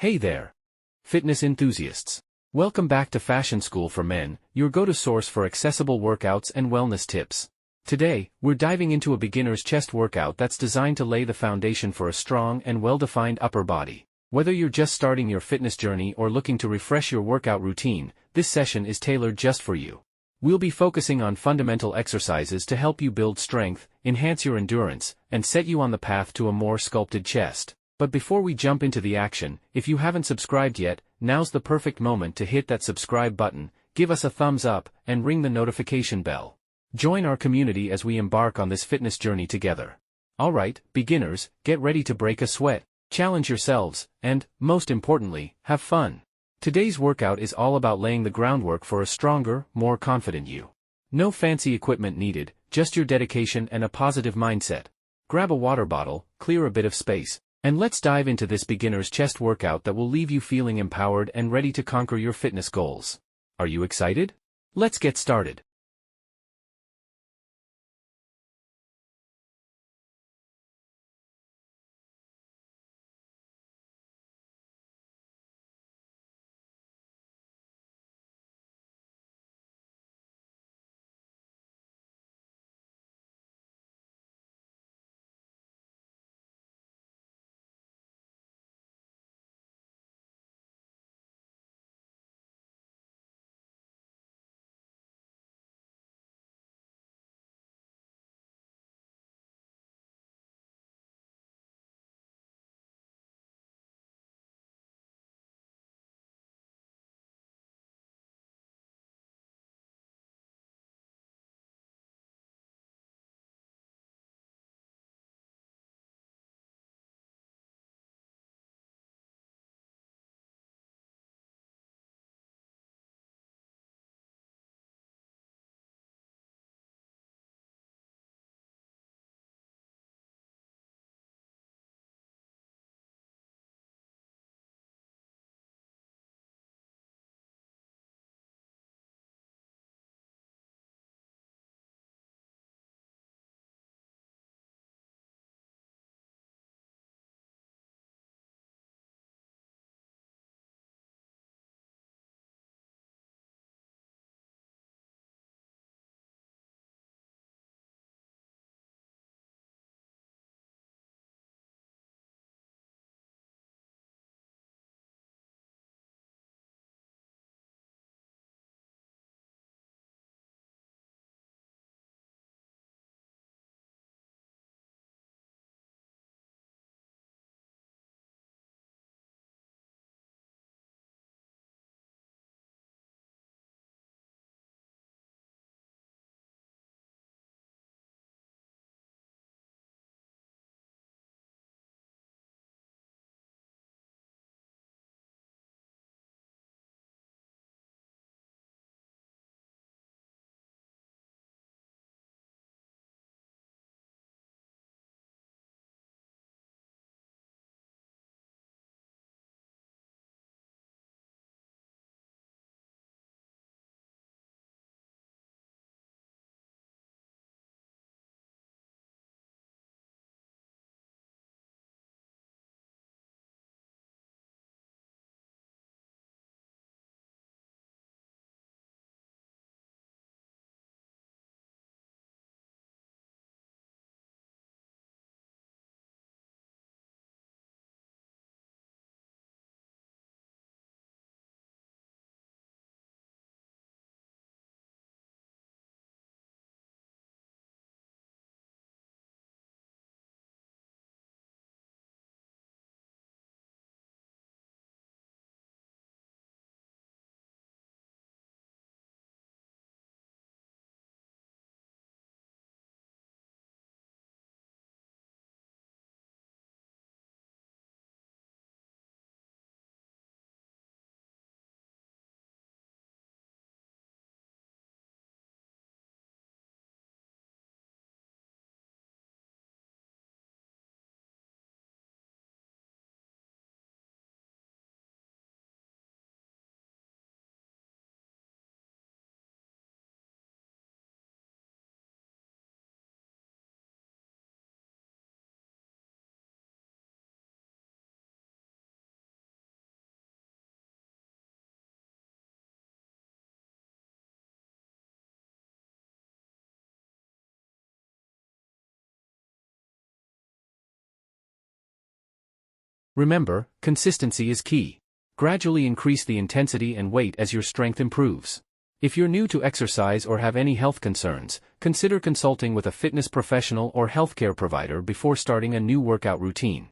Hey there, fitness enthusiasts. Welcome back to Fashion School for Men, your go-to source for accessible workouts and wellness tips. Today, we're diving into a beginner's chest workout that's designed to lay the foundation for a strong and well-defined upper body. Whether you're just starting your fitness journey or looking to refresh your workout routine, this session is tailored just for you. We'll be focusing on fundamental exercises to help you build strength, enhance your endurance, and set you on the path to a more sculpted chest. But before we jump into the action, if you haven't subscribed yet, now's the perfect moment to hit that subscribe button, give us a thumbs up, and ring the notification bell. Join our community as we embark on this fitness journey together. Alright, beginners, get ready to break a sweat, challenge yourselves, and, most importantly, have fun. Today's workout is all about laying the groundwork for a stronger, more confident you. No fancy equipment needed, just your dedication and a positive mindset. Grab a water bottle, clear a bit of space, and let's dive into this beginner's chest workout that will leave you feeling empowered and ready to conquer your fitness goals. Are you excited? Let's get started. Remember, consistency is key. Gradually increase the intensity and weight as your strength improves. If you're new to exercise or have any health concerns, consider consulting with a fitness professional or healthcare provider before starting a new workout routine.